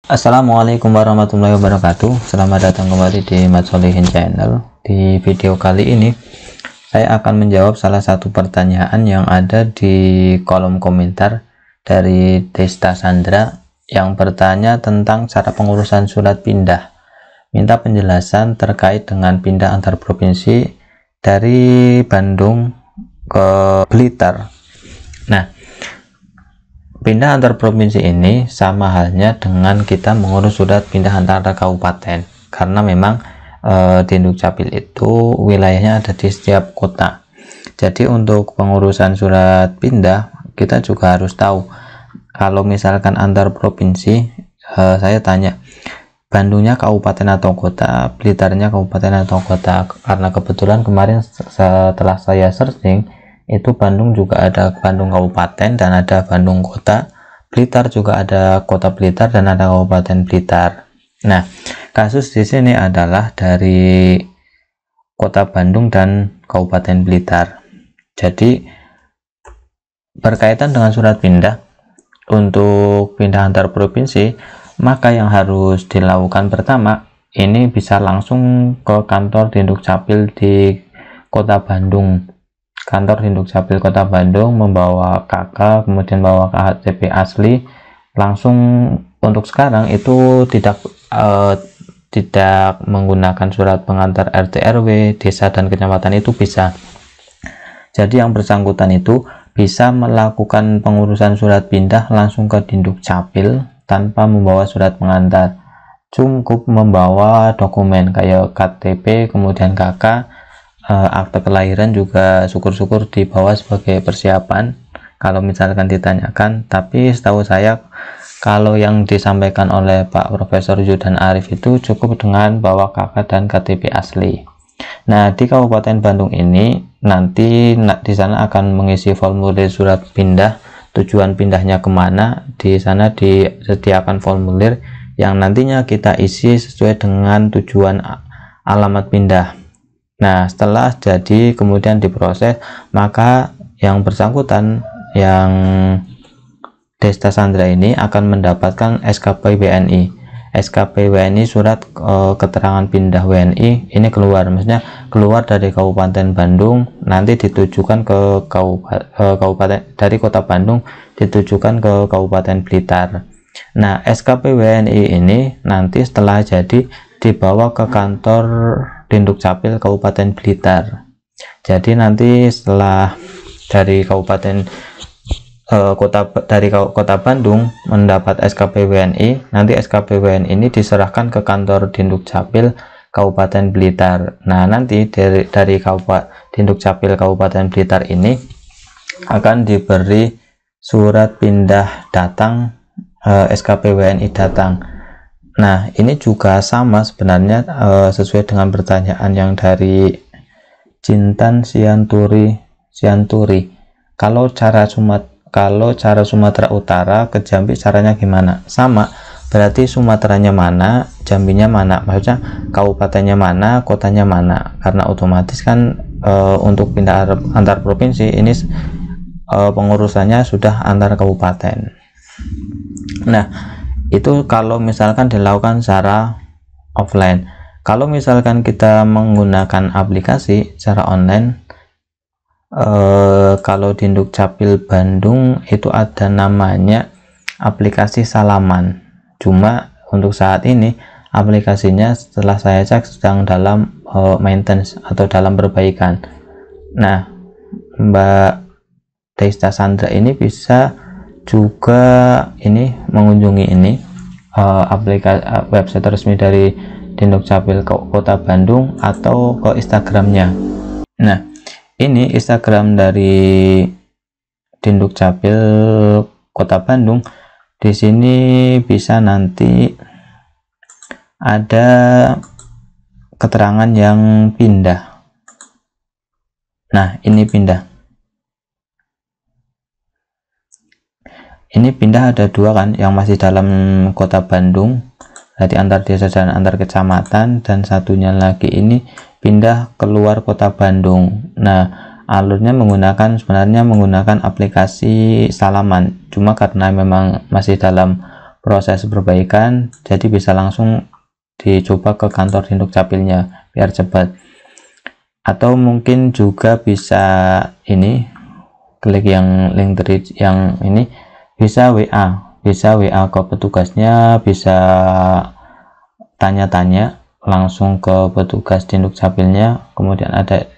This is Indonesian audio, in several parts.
Assalamualaikum warahmatullahi wabarakatuh. Selamat datang kembali di Mat Solihin Channel. Di video kali ini saya akan menjawab salah satu pertanyaan yang ada di kolom komentar dari Desta Sandra yang bertanya tentang cara pengurusan surat pindah. Minta penjelasan terkait dengan pindah antar provinsi dari Bandung ke Blitar. Nah, pindah antar provinsi ini sama halnya dengan kita mengurus surat pindah antara kabupaten, karena memang di Dukcapil itu wilayahnya ada di setiap kota. Jadi untuk pengurusan surat pindah kita juga harus tahu kalau misalkan antar provinsi, saya tanya Bandungnya kabupaten atau kota, Blitarnya kabupaten atau kota, karena kebetulan kemarin setelah saya searching itu Bandung juga ada Bandung kabupaten dan ada Bandung kota, Blitar juga ada kota Blitar dan ada kabupaten Blitar. Nah, kasus di sini adalah dari kota Bandung dan kabupaten Blitar. Jadi berkaitan dengan surat pindah, untuk pindah antar provinsi, maka yang harus dilakukan pertama ini bisa langsung ke kantor Dukcapil di kota Bandung. Kantor Dukcapil Kota Bandung membawa KK, kemudian bawa KTP asli. Langsung untuk sekarang itu tidak menggunakan surat pengantar RT RW, desa dan kecamatan itu bisa. Jadi yang bersangkutan itu bisa melakukan pengurusan surat pindah langsung ke Dukcapil tanpa membawa surat pengantar. Cukup membawa dokumen kayak KTP, kemudian KK, akte kelahiran juga syukur-syukur dibawa sebagai persiapan kalau misalkan ditanyakan. Tapi setahu saya kalau yang disampaikan oleh Pak Profesor Yudan Arif itu cukup dengan bawa KK dan KTP asli. Nah, di Kabupaten Bandung ini nanti di sana akan mengisi formulir surat pindah, tujuan pindahnya kemana. Di sana disediakan formulir yang nantinya kita isi sesuai dengan tujuan alamat pindah. Nah, setelah jadi kemudian diproses, maka yang bersangkutan, yang Desta Sandra ini akan mendapatkan SKP WNI. SKP WNI, surat keterangan pindah WNI, ini keluar, maksudnya keluar dari Kabupaten Bandung, nanti ditujukan ke kabupaten dari Kota Bandung, ditujukan ke Kabupaten Blitar. Nah, SKP WNI ini nanti setelah jadi dibawa ke kantor Dukcapil Kabupaten Blitar. Jadi nanti setelah dari kota Bandung mendapat SKP WNI, nanti SKP WNI ini diserahkan ke kantor Dukcapil Kabupaten Blitar. Nah, nanti dari Dukcapil Kabupaten Blitar ini akan diberi surat pindah datang, SKP WNI datang. Nah, ini juga sama sebenarnya, sesuai dengan pertanyaan yang dari Cintan Sianturi. Kalau cara Sumatera Utara ke Jambi caranya gimana? Sama, berarti Sumateranya mana, Jambinya mana, maksudnya kabupatennya mana, kotanya mana, karena otomatis kan untuk pindah antar provinsi ini pengurusannya sudah antar kabupaten. Nah, itu kalau misalkan dilakukan secara offline. Kalau misalkan kita menggunakan aplikasi secara online, kalau di Dukcapil Bandung itu ada namanya aplikasi Salaman. Cuma untuk saat ini aplikasinya setelah saya cek sedang dalam maintenance atau dalam perbaikan. Nah, Mbak Desta Sandra ini bisa juga ini mengunjungi ini aplikasi website resmi dari Dukcapil Kota Bandung atau ke Instagramnya. Nah, ini Instagram dari Dukcapil Kota Bandung. Di sini bisa nanti ada keterangan yang pindah. Nah, ini pindah. Ini pindah ada dua kan, yang masih dalam Kota Bandung, jadi antar desa dan antar kecamatan, dan satunya lagi ini pindah keluar Kota Bandung. Nah, alurnya sebenarnya menggunakan aplikasi Salaman, cuma karena memang masih dalam proses perbaikan, jadi bisa langsung dicoba ke kantor Dindukcapilnya biar cepat. Atau mungkin juga bisa ini, klik yang link yang ini, bisa WA ke petugasnya, bisa tanya-tanya langsung ke petugas Dindukcapilnya. Kemudian ada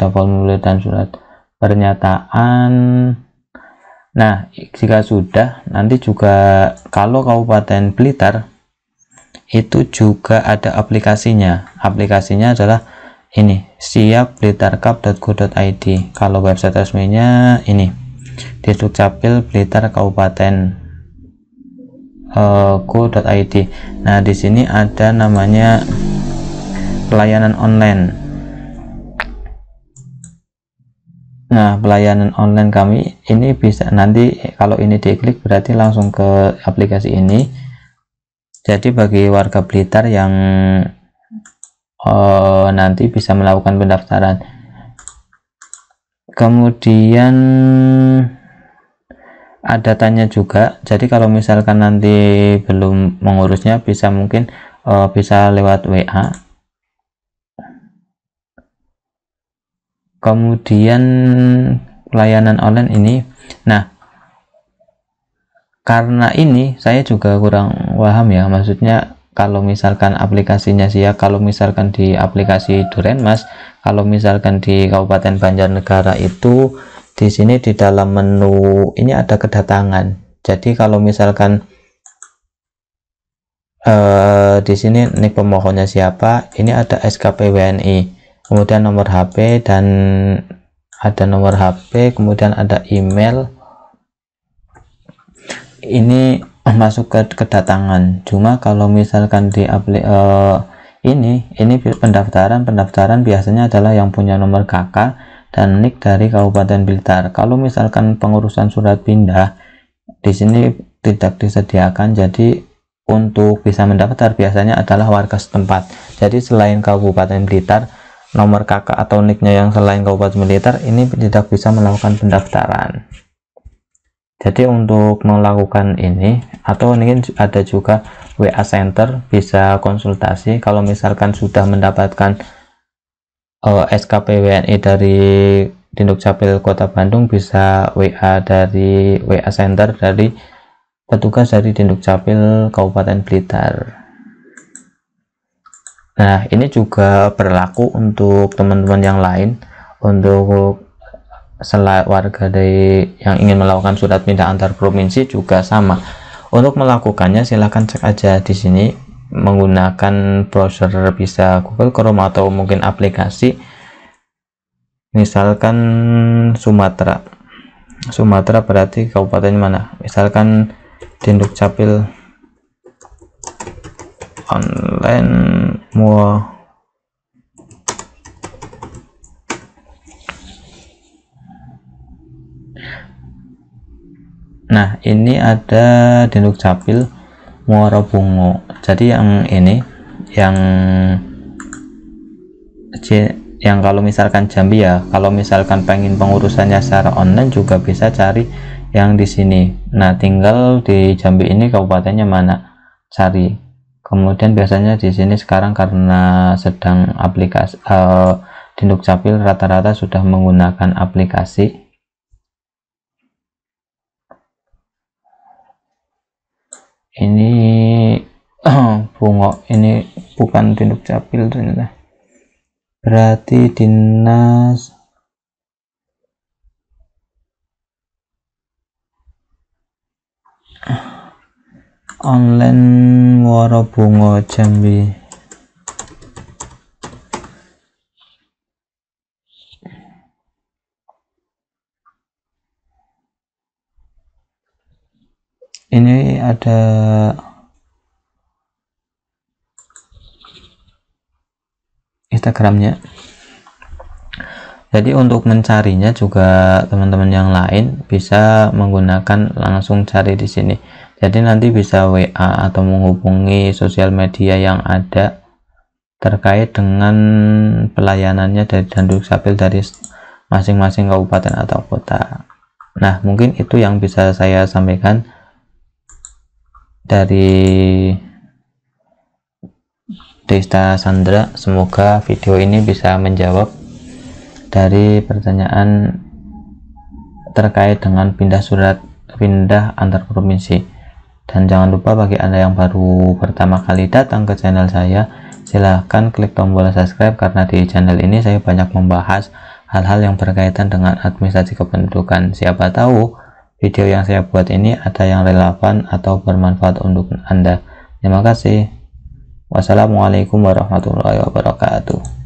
formulir dan surat pernyataan. Nah, jika sudah, nanti juga kalau Kabupaten Blitar itu juga ada aplikasinya. Aplikasinya adalah ini, siapblitarcup.go.id. Kalau website resminya ini, Dindukcapil Blitar Kabupaten go.id. Nah, di sini ada namanya pelayanan online. Nah, pelayanan online kami ini bisa, nanti kalau ini diklik berarti langsung ke aplikasi ini. Jadi bagi warga Blitar yang nanti bisa melakukan pendaftaran. Kemudian ada tanya juga, jadi kalau misalkan nanti belum mengurusnya, bisa mungkin bisa lewat WA. Kemudian pelayanan online ini, nah karena ini saya juga kurang paham ya, maksudnya kalau misalkan aplikasinya sih ya, kalau misalkan di aplikasi Durenmas, kalau misalkan di Kabupaten Banjarnegara itu di sini di dalam menu ini ada kedatangan. Jadi kalau misalkan di sini nik pemohonnya siapa, ini ada SKP WNI, kemudian nomor HP, dan ada nomor HP, kemudian ada email. Ini masuk ke kedatangan. Cuma kalau misalkan di ini pendaftaran biasanya adalah yang punya nomor KK dan nik dari Kabupaten Blitar. Kalau misalkan pengurusan surat pindah di sini tidak disediakan, jadi untuk bisa mendaftar biasanya adalah warga setempat. Jadi selain Kabupaten Blitar, nomor KK atau niknya yang selain Kabupaten Blitar ini tidak bisa melakukan pendaftaran. Jadi untuk melakukan ini, atau mungkin ada juga WA Center, bisa konsultasi. Kalau misalkan sudah mendapatkan SKP WNI dari Dindukcapil Kota Bandung, bisa WA dari WA Center dari petugas dari Dindukcapil Kabupaten Blitar. Nah, ini juga berlaku untuk teman-teman yang lain, untuk selain warga dari yang ingin melakukan surat pindah antar provinsi juga sama. Untuk melakukannya silahkan cek aja di sini menggunakan browser, bisa Google Chrome atau mungkin aplikasi. Misalkan Sumatera berarti kabupaten mana? Misalkan Dindukcapil online Nah, ini ada Dindukcapil Muara Bungo. Jadi yang ini yang kalau misalkan Jambi ya, kalau misalkan pengen pengurusannya secara online juga bisa cari yang di sini. Nah, tinggal di Jambi ini kabupatennya mana, cari. Kemudian biasanya di sini sekarang karena sedang aplikasi Dindukcapil rata-rata sudah menggunakan aplikasi. Ini Bungo, ini bukan Dindukcapil ternyata, berarti dinas online Muara Bungo Jambi. Ini ada Instagramnya. Jadi untuk mencarinya juga teman-teman yang lain bisa menggunakan langsung cari di sini. Jadi nanti bisa WA atau menghubungi sosial media yang ada terkait dengan pelayanannya dari Dindukcapil dari masing-masing kabupaten atau kota. Nah, mungkin itu yang bisa saya sampaikan. dari Desta Sandra. Semoga video ini bisa menjawab dari pertanyaan terkait dengan pindah antar provinsi. Dan jangan lupa bagi Anda yang baru pertama kali datang ke channel saya, silahkan klik tombol subscribe, karena di channel ini saya banyak membahas hal-hal yang berkaitan dengan administrasi kependudukan. Siapa tahu video yang saya buat ini ada yang relevan atau bermanfaat untuk Anda. Terima kasih. Wassalamualaikum warahmatullahi wabarakatuh.